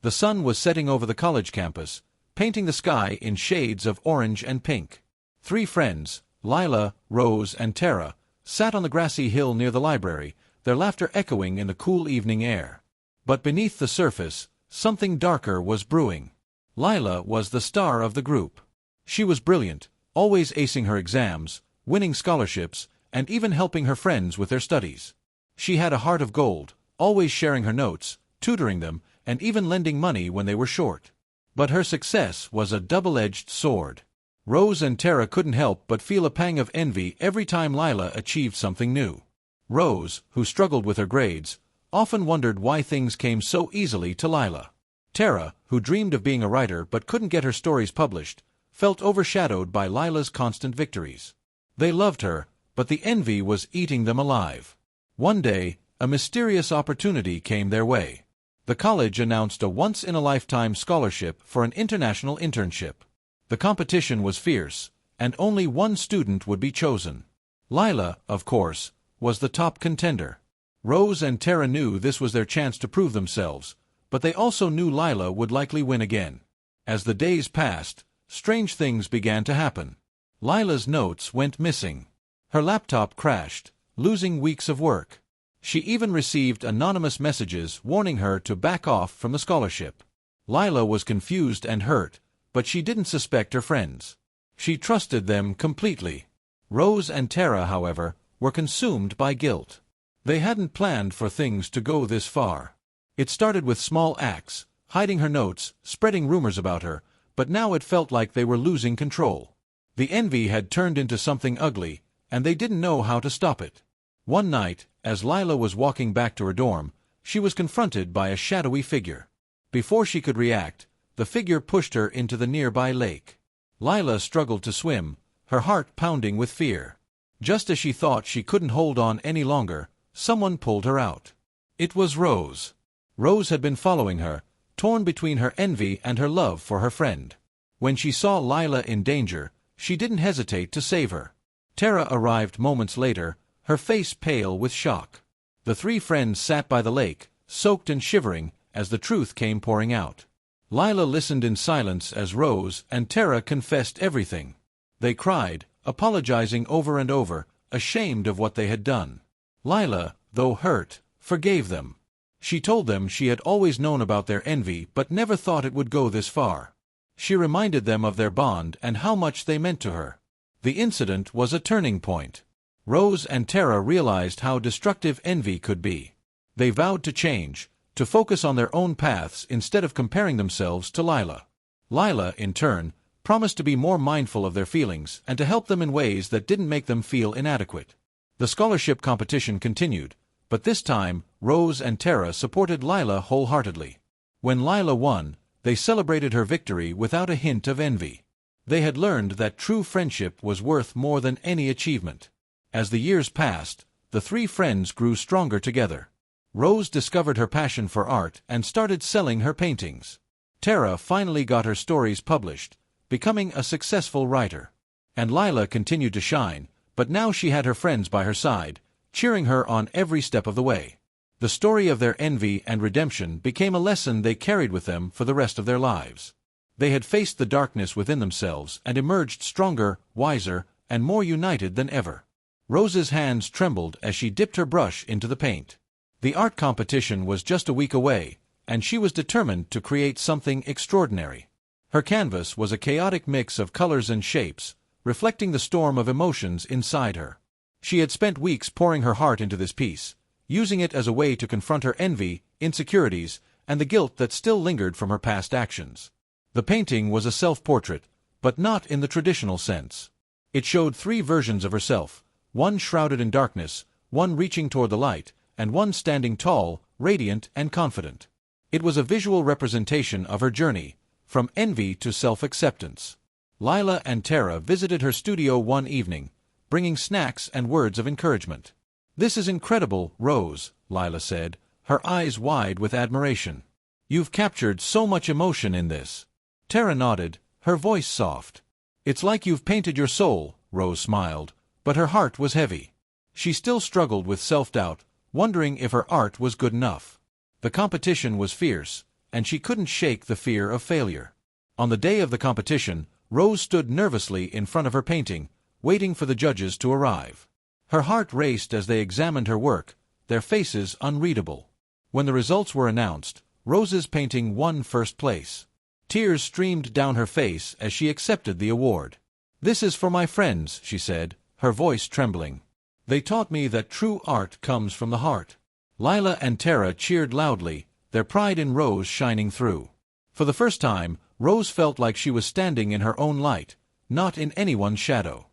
The sun was setting over the college campus, painting the sky in shades of orange and pink. 3 friends, Lila, Rose, and Tara, sat on the grassy hill near the library, their laughter echoing in the cool evening air. But beneath the surface, something darker was brewing. Lila was the star of the group. She was brilliant, always acing her exams, winning scholarships, and even helping her friends with their studies. She had a heart of gold, always sharing her notes, tutoring them, and even lending money when they were short. But her success was a double-edged sword. Rose and Tara couldn't help but feel a pang of envy every time Lila achieved something new. Rose, who struggled with her grades, often wondered why things came so easily to Lila. Tara, who dreamed of being a writer but couldn't get her stories published, felt overshadowed by Lila's constant victories. They loved her, but the envy was eating them alive. One day, a mysterious opportunity came their way. The college announced a once-in-a-lifetime scholarship for an international internship. The competition was fierce, and only one student would be chosen. Lila, of course, was the top contender. Rose and Tara knew this was their chance to prove themselves, but they also knew Lila would likely win again. As the days passed, strange things began to happen. Lila's notes went missing. Her laptop crashed, losing weeks of work. She even received anonymous messages warning her to back off from the scholarship. Lila was confused and hurt, but she didn't suspect her friends. She trusted them completely. Rose and Tara, however, were consumed by guilt. They hadn't planned for things to go this far. It started with small acts, hiding her notes, spreading rumors about her, but now it felt like they were losing control. The envy had turned into something ugly, and they didn't know how to stop it. One night, as Lila was walking back to her dorm, she was confronted by a shadowy figure. Before she could react, the figure pushed her into the nearby lake. Lila struggled to swim, her heart pounding with fear. Just as she thought she couldn't hold on any longer, someone pulled her out. It was Rose. Rose had been following her, torn between her envy and her love for her friend. When she saw Lila in danger, she didn't hesitate to save her. Tara arrived moments later, her face pale with shock. The 3 friends sat by the lake, soaked and shivering, as the truth came pouring out. Lila listened in silence as Rose and Tara confessed everything. They cried, apologizing over and over, ashamed of what they had done. Lila, though hurt, forgave them. She told them she had always known about their envy but never thought it would go this far. She reminded them of their bond and how much they meant to her. The incident was a turning point. Rose and Tara realized how destructive envy could be. They vowed to change, to focus on their own paths instead of comparing themselves to Lila. Lila, in turn, promised to be more mindful of their feelings and to help them in ways that didn't make them feel inadequate. The scholarship competition continued, but this time, Rose and Tara supported Lila wholeheartedly. When Lila won, they celebrated her victory without a hint of envy. They had learned that true friendship was worth more than any achievement. As the years passed, the 3 friends grew stronger together. Rose discovered her passion for art and started selling her paintings. Tara finally got her stories published, becoming a successful writer. And Lila continued to shine, but now she had her friends by her side, cheering her on every step of the way. The story of their envy and redemption became a lesson they carried with them for the rest of their lives. They had faced the darkness within themselves and emerged stronger, wiser, and more united than ever. Rose's hands trembled as she dipped her brush into the paint. The art competition was just a week away, and she was determined to create something extraordinary. Her canvas was a chaotic mix of colors and shapes, reflecting the storm of emotions inside her. She had spent weeks pouring her heart into this piece, using it as a way to confront her envy, insecurities, and the guilt that still lingered from her past actions. The painting was a self-portrait, but not in the traditional sense. It showed 3 versions of herself, one shrouded in darkness, one reaching toward the light, and one standing tall, radiant, and confident. It was a visual representation of her journey, from envy to self-acceptance. Lila and Tara visited her studio one evening, bringing snacks and words of encouragement. "This is incredible, Rose," Lila said, her eyes wide with admiration. "You've captured so much emotion in this." Tara nodded, her voice soft. "It's like you've painted your soul," Rose smiled, but her heart was heavy. She still struggled with self-doubt, wondering if her art was good enough. The competition was fierce, and she couldn't shake the fear of failure. On the day of the competition, Rose stood nervously in front of her painting, waiting for the judges to arrive. Her heart raced as they examined her work, their faces unreadable. When the results were announced, Rose's painting won first place. Tears streamed down her face as she accepted the award. "This is for my friends," she said, her voice trembling. "They taught me that true art comes from the heart." Lila and Tara cheered loudly, their pride in Rose shining through. For the first time, Rose felt like she was standing in her own light, not in anyone's shadow.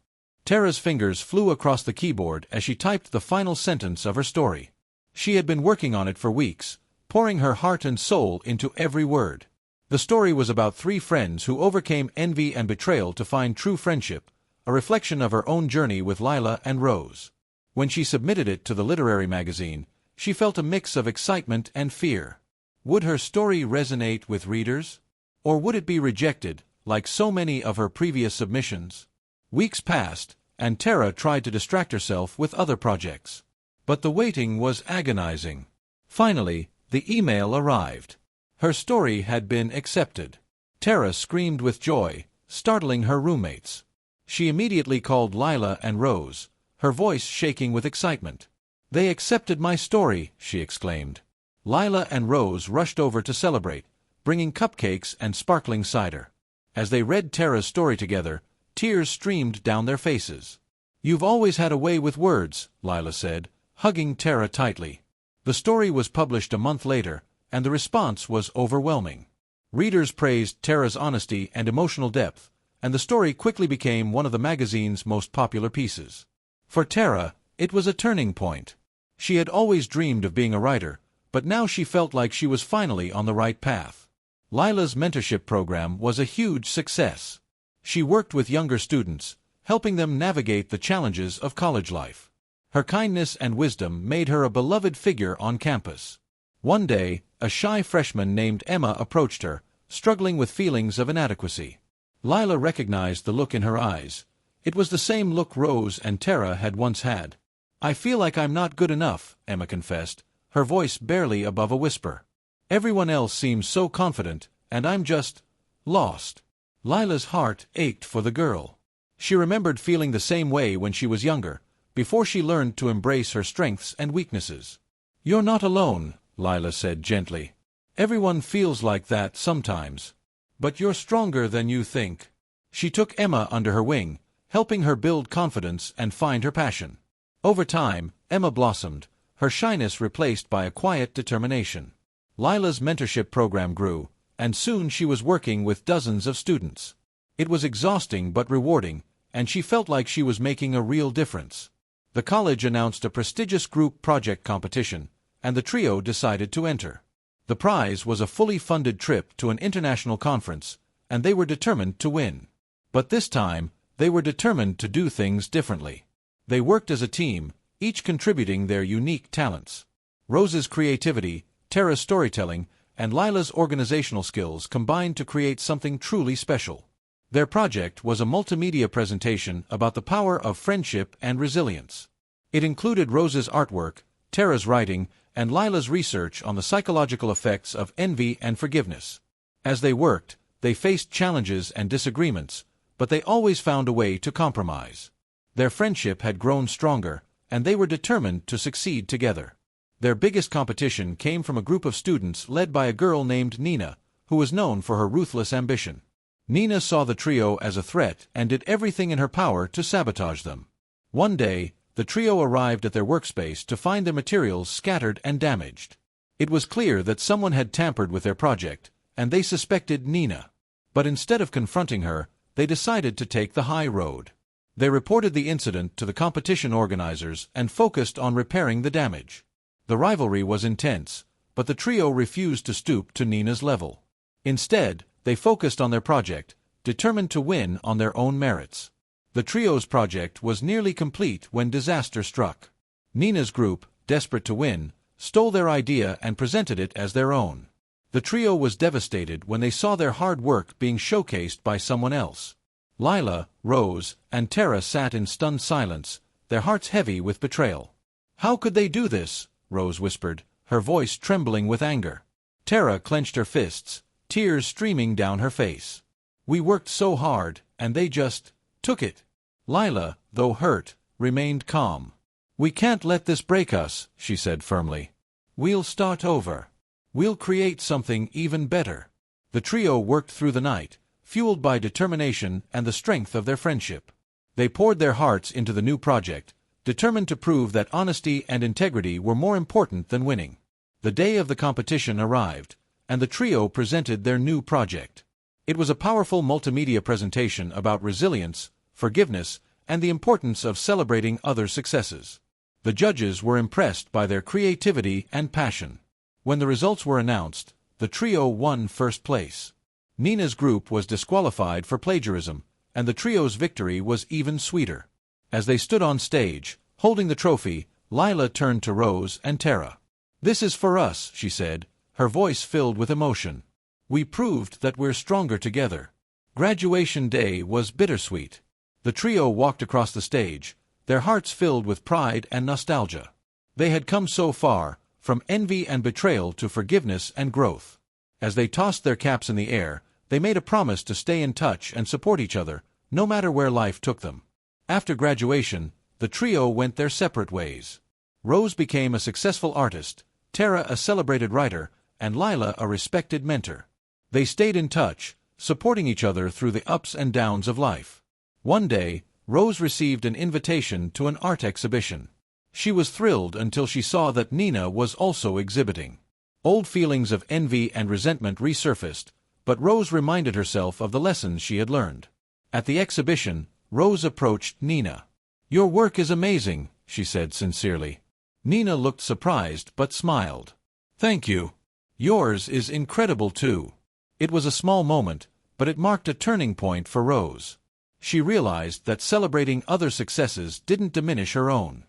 Tara's fingers flew across the keyboard as she typed the final sentence of her story. She had been working on it for weeks, pouring her heart and soul into every word. The story was about three friends who overcame envy and betrayal to find true friendship, a reflection of her own journey with Lila and Rose. When she submitted it to the literary magazine, she felt a mix of excitement and fear. Would her story resonate with readers? Or would it be rejected, like so many of her previous submissions? Weeks passed, and Tara tried to distract herself with other projects. But the waiting was agonizing. Finally, the email arrived. Her story had been accepted. Tara screamed with joy, startling her roommates. She immediately called Lila and Rose, her voice shaking with excitement. "They accepted my story," she exclaimed. Lila and Rose rushed over to celebrate, bringing cupcakes and sparkling cider. As they read Tara's story together, tears streamed down their faces. "You've always had a way with words," Lila said, hugging Tara tightly. The story was published a month later, and the response was overwhelming. Readers praised Tara's honesty and emotional depth, and the story quickly became one of the magazine's most popular pieces. For Tara, it was a turning point. She had always dreamed of being a writer, but now she felt like she was finally on the right path. Lila's mentorship program was a huge success. She worked with younger students, helping them navigate the challenges of college life. Her kindness and wisdom made her a beloved figure on campus. One day, a shy freshman named Emma approached her, struggling with feelings of inadequacy. Lila recognized the look in her eyes. It was the same look Rose and Tara had once had. "I feel like I'm not good enough," Emma confessed, her voice barely above a whisper. "Everyone else seems so confident, and I'm just lost." Lila's heart ached for the girl. She remembered feeling the same way when she was younger, before she learned to embrace her strengths and weaknesses. "You're not alone," Lila said gently. "Everyone feels like that sometimes. But you're stronger than you think." She took Emma under her wing, helping her build confidence and find her passion. Over time, Emma blossomed, her shyness replaced by a quiet determination. Lila's mentorship program grew, and soon she was working with dozens of students. It was exhausting but rewarding, and she felt like she was making a real difference. The college announced a prestigious group project competition, and the trio decided to enter. The prize was a fully funded trip to an international conference, and they were determined to win. But this time, they were determined to do things differently. They worked as a team, each contributing their unique talents. Rose's creativity, Tara's storytelling, and Lila's organizational skills combined to create something truly special. Their project was a multimedia presentation about the power of friendship and resilience. It included Rose's artwork, Tara's writing, and Lila's research on the psychological effects of envy and forgiveness. As they worked, they faced challenges and disagreements, but they always found a way to compromise. Their friendship had grown stronger, and they were determined to succeed together. Their biggest competition came from a group of students led by a girl named Nina, who was known for her ruthless ambition. Nina saw the trio as a threat and did everything in her power to sabotage them. One day, the trio arrived at their workspace to find their materials scattered and damaged. It was clear that someone had tampered with their project, and they suspected Nina. But instead of confronting her, they decided to take the high road. They reported the incident to the competition organizers and focused on repairing the damage. The rivalry was intense, but the trio refused to stoop to Nina's level. Instead, they focused on their project, determined to win on their own merits. The trio's project was nearly complete when disaster struck. Nina's group, desperate to win, stole their idea and presented it as their own. The trio was devastated when they saw their hard work being showcased by someone else. Lila, Rose, and Tara sat in stunned silence, their hearts heavy with betrayal. "How could they do this?" Rose whispered, her voice trembling with anger. Tara clenched her fists, tears streaming down her face. "We worked so hard, and they just took it." Lila, though hurt, remained calm. "We can't let this break us," she said firmly. "We'll start over. We'll create something even better." The trio worked through the night, fueled by determination and the strength of their friendship. They poured their hearts into the new project, determined to prove that honesty and integrity were more important than winning. The day of the competition arrived, and the trio presented their new project. It was a powerful multimedia presentation about resilience, forgiveness, and the importance of celebrating other successes. The judges were impressed by their creativity and passion. When the results were announced, the trio won first place. Nina's group was disqualified for plagiarism, and the trio's victory was even sweeter. As they stood on stage, holding the trophy, Lila turned to Rose and Tara. "This is for us," she said, her voice filled with emotion. "We proved that we're stronger together." Graduation day was bittersweet. The trio walked across the stage, their hearts filled with pride and nostalgia. They had come so far, from envy and betrayal to forgiveness and growth. As they tossed their caps in the air, they made a promise to stay in touch and support each other, no matter where life took them. After graduation, the trio went their separate ways. Rose became a successful artist, Tara a celebrated writer, and Lila a respected mentor. They stayed in touch, supporting each other through the ups and downs of life. One day, Rose received an invitation to an art exhibition. She was thrilled until she saw that Nina was also exhibiting. Old feelings of envy and resentment resurfaced, but Rose reminded herself of the lessons she had learned. At the exhibition, Rose approached Nina. "Your work is amazing," she said sincerely. Nina looked surprised but smiled. "Thank you. Yours is incredible too." It was a small moment, but it marked a turning point for Rose. She realized that celebrating other successes didn't diminish her own.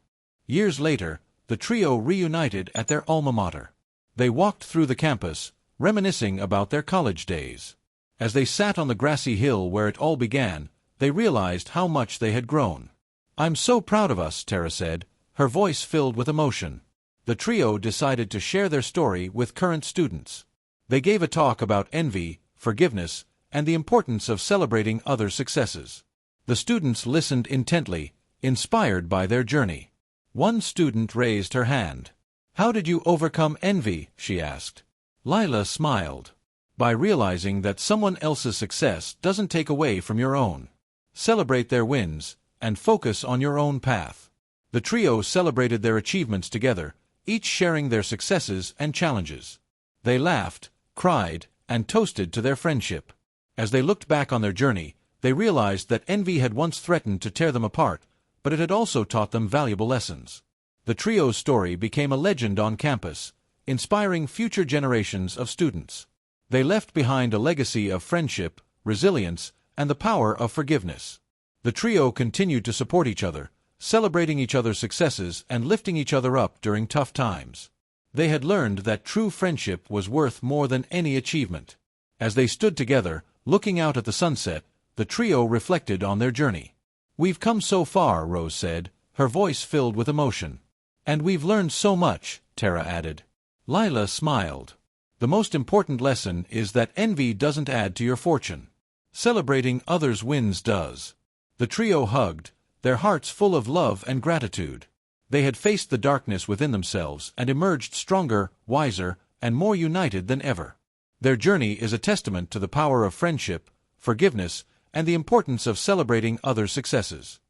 Years later, the trio reunited at their alma mater. They walked through the campus, reminiscing about their college days. As they sat on the grassy hill where it all began, they realized how much they had grown. "I'm so proud of us," Tara said, her voice filled with emotion. The trio decided to share their story with current students. They gave a talk about envy, forgiveness, and the importance of celebrating other successes. The students listened intently, inspired by their journey. One student raised her hand. "How did you overcome envy?" she asked. Lila smiled. "By realizing that someone else's success doesn't take away from your own. Celebrate their wins, and focus on your own path." The trio celebrated their achievements together, each sharing their successes and challenges. They laughed, cried, and toasted to their friendship. As they looked back on their journey, they realized that envy had once threatened to tear them apart, but it had also taught them valuable lessons. The trio's story became a legend on campus, inspiring future generations of students. They left behind a legacy of friendship, resilience, and the power of forgiveness. The trio continued to support each other, celebrating each other's successes and lifting each other up during tough times. They had learned that true friendship was worth more than any achievement. As they stood together, looking out at the sunset, the trio reflected on their journey. "We've come so far," Rose said, her voice filled with emotion. "And we've learned so much," Tara added. Lila smiled. "The most important lesson is that envy doesn't add to your fortune. Celebrating others' wins does." The trio hugged, their hearts full of love and gratitude. They had faced the darkness within themselves and emerged stronger, wiser, and more united than ever. Their journey is a testament to the power of friendship, forgiveness, and the importance of celebrating other successes.